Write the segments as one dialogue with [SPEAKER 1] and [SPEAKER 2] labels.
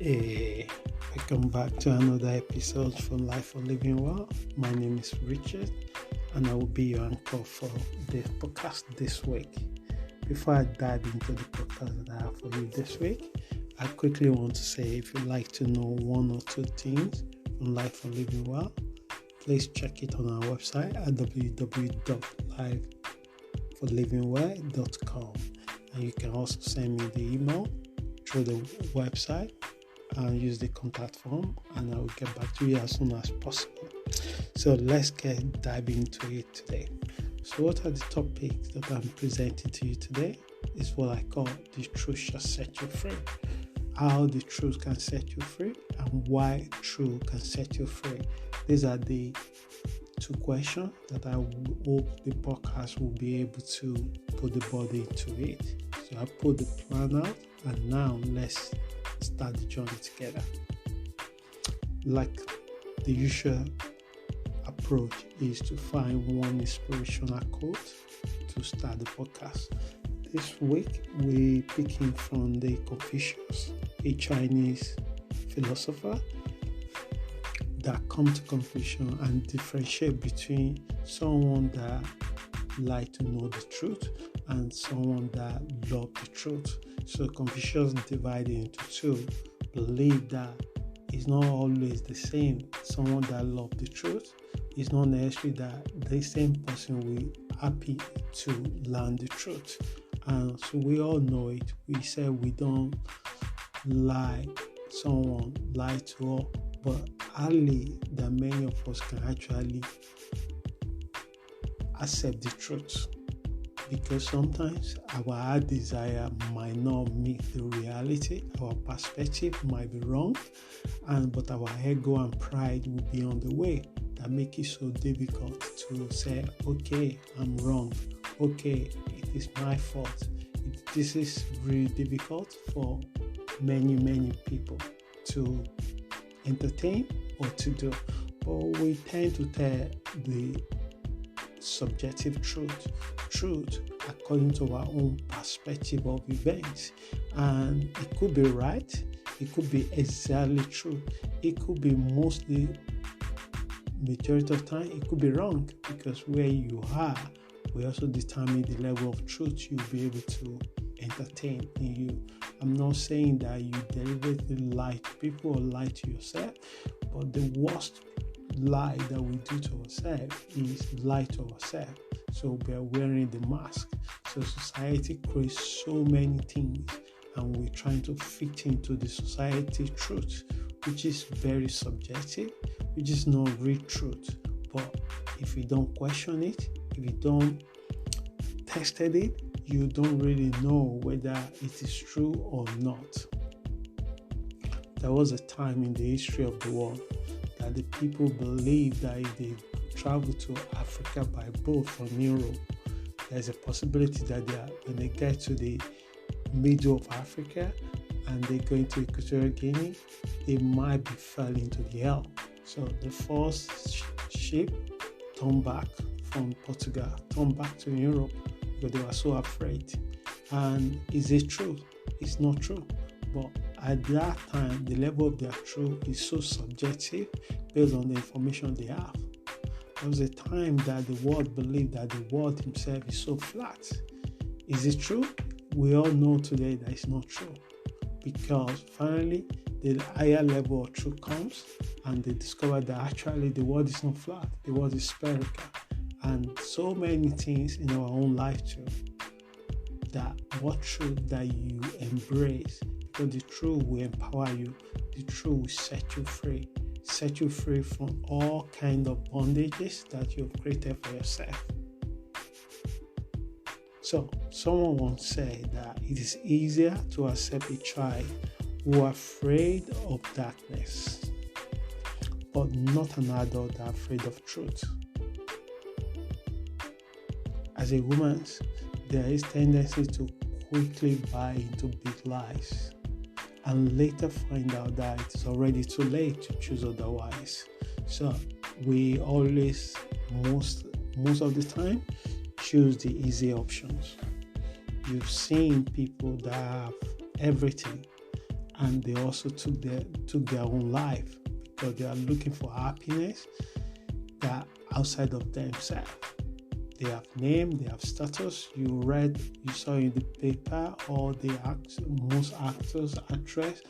[SPEAKER 1] Hey, welcome back to another episode from Life for Living Well. My name is Richard, and I will be your anchor for the podcast this week. Before I dive into the podcast that I have for you this week, I quickly want to say if you'd like to know one or two things from Life for Living Well, please check it on our website at www.lifeforlivingwell.com. And you can also send me the email through the website and use the contact form, and I will get back to you as soon as possible. So let's dive into it today. So what are the topics that I'm presenting to you today? Is what I call the truth shall set you free. How the truth can set you free and why truth can set you free. These are the two questions that I hope the podcast will be able to put the body into it. So I put the plan out, and now let's start the journey together. Like the usual approach is to find one inspirational quote to start the podcast. This week we're picking from the Confucius, a Chinese philosopher that come to conclusion and differentiate between someone that like to know the truth and someone that love the truth. So Confucius divided into two. Believe that it's not always the same. Someone that love the truth is not necessarily that the same person will happy to learn the truth. And so we all know it. We say we don't lie. Someone lie to us, but hardly that many of us can actually accept the truth. Because sometimes our heart desire might not meet the reality, our perspective might be wrong, but our ego and pride will be on the way that make it so difficult to say, okay, I'm wrong, okay, it is my fault. This is really difficult for many people to entertain or to do, but we tend to tell the subjective truth according to our own perspective of events, and it could be right, it could be exactly true, it could be mostly majority of time it could be wrong, because where you are we also determine the level of truth you'll be able to entertain in you. I'm not saying that you deliberately lie to people or lie to yourself, but the worst lie that we do to ourselves is lie to ourselves. So we are wearing the mask. So society creates so many things, and we're trying to fit into the society truth, which is very subjective, which is not real truth. But if you don't question it, if you don't test it, you don't really know whether it is true or not. There was a time in the history of the world that the people believed that if they travel to Africa by boat from Europe, there's a possibility that when they get to the middle of Africa and they go into Equatorial Guinea, they might be fell into the hell. So the first ship turned back from Portugal, turned back to Europe because they were so afraid. And is it true? It's not true. But at that time, the level of their truth is so subjective based on the information they have. There was a time that the world believed that the world himself is so flat. Is it true? We all know today that it's not true, because finally the higher level of truth comes and they discover that actually the world is not flat, the world is spherical, and so many things in our own life too. That what truth that you embrace, because the truth will empower you, the truth will set you free from all kind of bondages that you've created for yourself. So someone once said that it is easier to accept a child who are afraid of darkness, but not an adult that are afraid of truth. As a woman, there is tendency to quickly buy into big lies and later find out that it's already too late to choose otherwise. So we always, most of the time, choose the easy options. You've seen people that have everything and they also took their own life because they are looking for happiness that are outside of themselves. They have name, they have status. You saw in the paper all the most actors, actresses,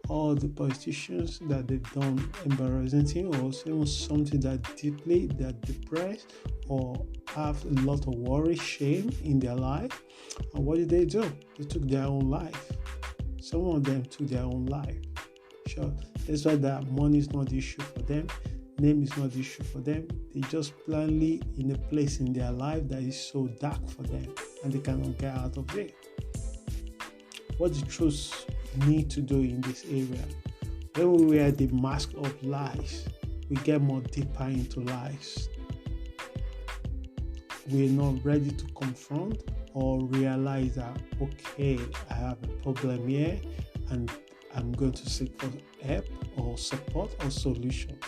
[SPEAKER 1] all the politicians that they've done embarrassing thing or something that deeply they're depressed or have a lot of worry, shame in their life. And what did they do? They took their own life. Some of them took their own life. Sure, that's why that money is not the issue for them. Name is not the issue for them. They just plainly in a place in their life that is so dark for them and they cannot get out of it. What the truth need to do in this area? When we wear the mask of lies, we get more deeper into lies. We're not ready to confront or realize that, okay, I have a problem here and I'm going to seek for help or support or solution.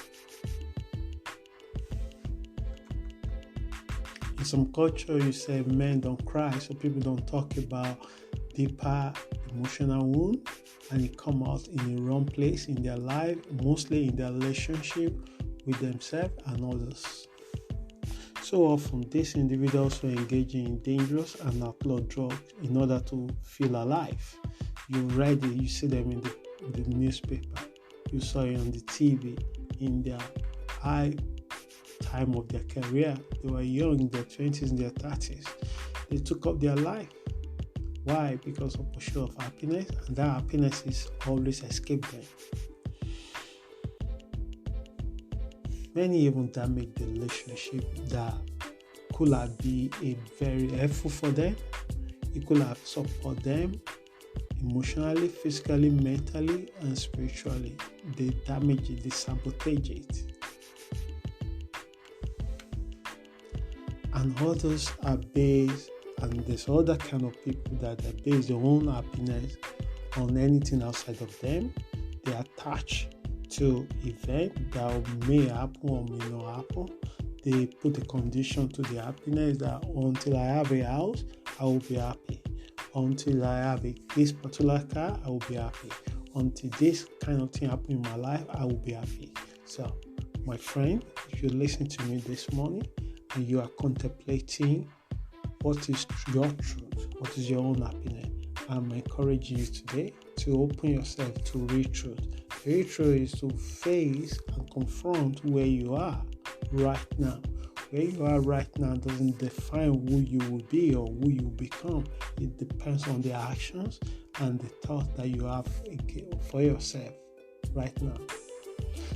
[SPEAKER 1] In some culture, you say men don't cry, so people don't talk about deeper emotional wound, and it come out in the wrong place in their life, mostly in their relationship with themselves and others. So often, these individuals are engaging in dangerous and outlaw drugs in order to feel alive. You read it, you see them in the newspaper, you saw it on the TV, in their high time of their career. They were young, in their 20s, in their 30s. They took up their life. Why? Because of pursuit of happiness, and that happiness is always escape them. Many even damage the relationship that could have been a very helpful for them. It could have support them emotionally, physically, mentally, and spiritually. They damage it, they sabotage it. And others are based, and there's other kind of people that are based their own happiness on anything outside of them. They attach to event that may happen or may not happen. They put a condition to the happiness that until I have a house, I will be happy. Until I have this particular car, I will be happy. Until this kind of thing happens in my life, I will be happy. So, my friend, if you listen to me this morning and you are contemplating what is your truth, what is your own happiness, I'm encouraging you today to open yourself to real truth. Real truth is to face and confront where you are right now. Where you are right now doesn't define who you will be or who you will become. It depends on the actions and the thoughts that you have for yourself right now.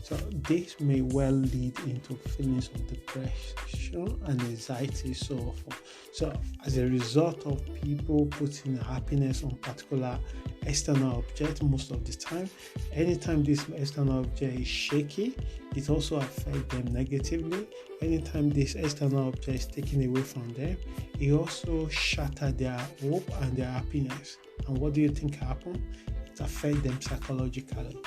[SPEAKER 1] So this may well lead into feelings of depression and anxiety so often. So as a result of people putting happiness on particular external object most of the time, anytime this external object is shaky, it also affects them negatively. Anytime this external object is taken away from them, it also shatters their hope and their happiness. And what do you think happens? It affects them psychologically.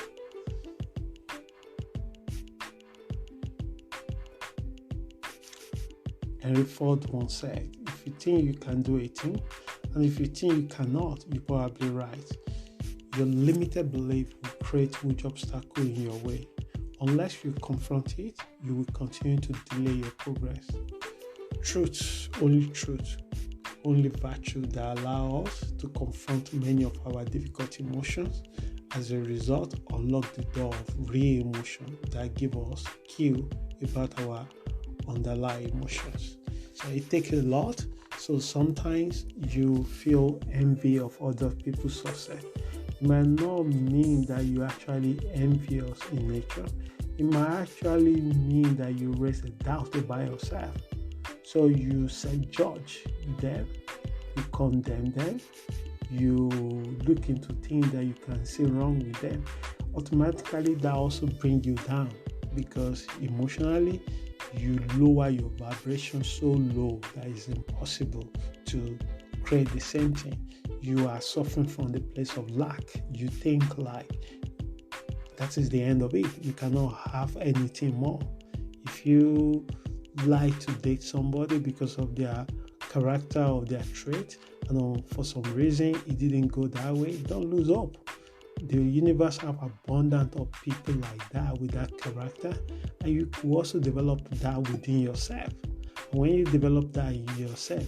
[SPEAKER 1] Henry Ford once said, if you think you can do a thing, and if you think you cannot, you're probably right. Your limited belief will create huge obstacles in your way. Unless you confront it, you will continue to delay your progress. Truth, only virtue that allow us to confront many of our difficult emotions. As a result, unlock the door of real emotion that give us clue about our underlying emotions. So it takes a lot. So sometimes you feel envy of other people's success. It might not mean that you actually envious in nature. It might actually mean that you raise a doubt about yourself. So you judge them, you condemn them, you look into things that you can see wrong with them. Automatically that also brings you down because emotionally you lower your vibration so low that it's impossible to create the same thing. You are suffering from the place of lack. You think like that is the end of it. You cannot have anything more. If you like to date somebody because of their character or their trait, and for some reason it didn't go that way, don't lose hope. The universe have abundance of people like that with that character, and you will also develop that within yourself. And when you develop that in yourself,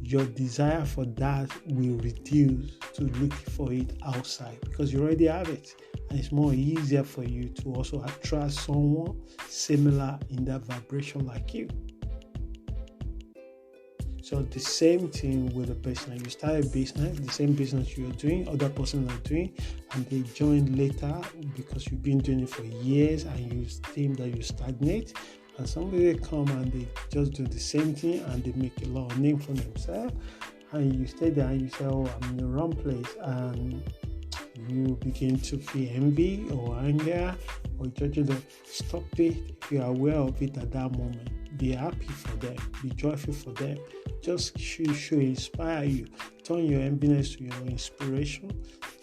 [SPEAKER 1] your desire for that will reduce to look for it outside because you already have it, and it's more easier for you to also attract someone similar in that vibration like you. So the same thing with a business. You start a business, the same business you're doing, other person are doing, and they join later because you've been doing it for years and you think that you stagnate. And somebody come and they just do the same thing and they make a lot of name for themselves. And you stay there and you say, oh, I'm in the wrong place. And you begin to feel envy or anger or judging them. Stop it if you are aware of it at that moment. Be happy for them. Be joyful for them. Just should inspire you. Turn your enviness to your inspiration.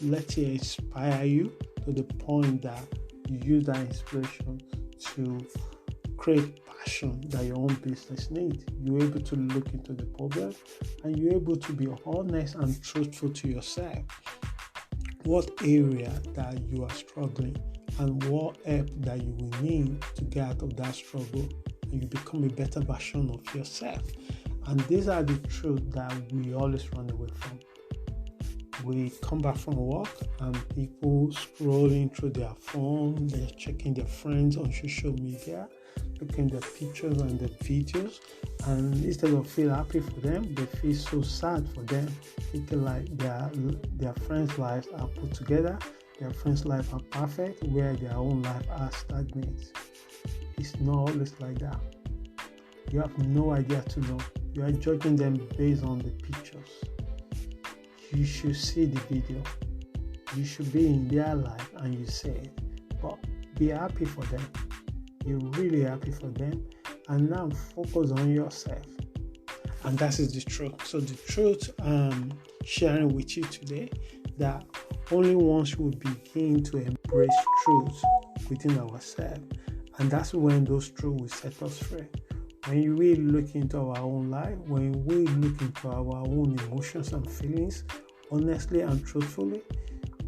[SPEAKER 1] Let it inspire you to the point that you use that inspiration to create passion that your own business needs. You're able to look into the problem and you're able to be honest and truthful to yourself. What area that you are struggling and what help that you will need to get out of that struggle, and you become a better version of yourself. And these are the truths that we always run away from. We come back from work and people scrolling through their phone, they're checking their friends on social media, looking at their pictures and their videos, and instead of feel happy for them, they feel so sad for them, thinking like their friends' lives are put together, their friends' lives are perfect, where their own life are stagnant. It's not always like that. You have no idea to know. You are judging them based on the pictures. You should see the video. You should be in their life and you say it. But be happy for them. Be really happy for them. And now focus on yourself. And that is the truth. So the truth I'm sharing with you today, that only once we begin to embrace truth within ourselves, and that's when those truths will set us free. When we look into our own life, when we look into our own emotions and feelings, honestly and truthfully,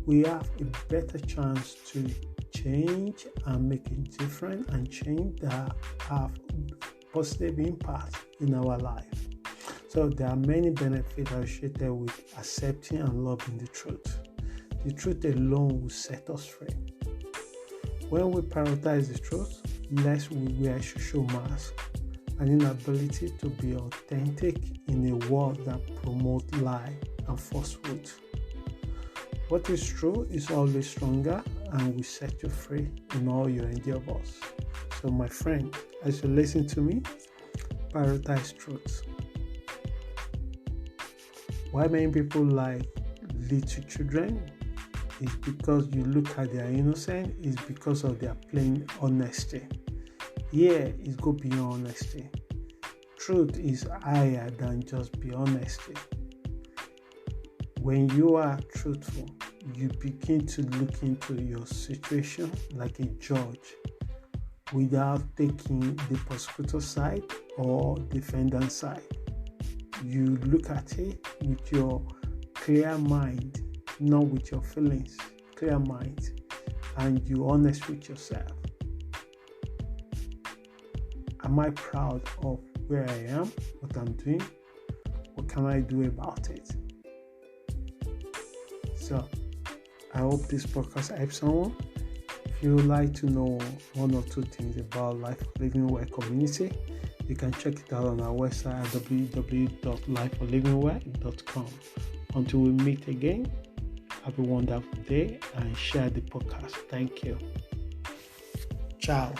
[SPEAKER 1] we have a better chance to change and make a difference and change that have positive impact in our life. So there are many benefits associated with accepting and loving the truth. The truth alone will set us free. When we prioritize the truth, less we wear social masks, an inability to be authentic in a world that promotes lie and falsehood. What is true is always stronger and will set you free in all your endeavors. So my friend, as you listen to me, prioritize truth. Why many people like little children is because you look at their innocence, is because of their plain honesty. Here is go beyond honesty. Truth is higher than just be honesty. When you are truthful, you begin to look into your situation like a judge without taking the prosecutor side or defendant side. You look at it with your clear mind, not with your feelings, clear mind, and you're honest with yourself. Am I proud of where I am, what I'm doing? What can I do about it? So, I hope this podcast helps someone. If you would like to know one or two things about Life Living Well community, you can check it out on our website at www.lifeforlivingwell.com. Until we meet again, have a wonderful day and share the podcast. Thank you. Ciao.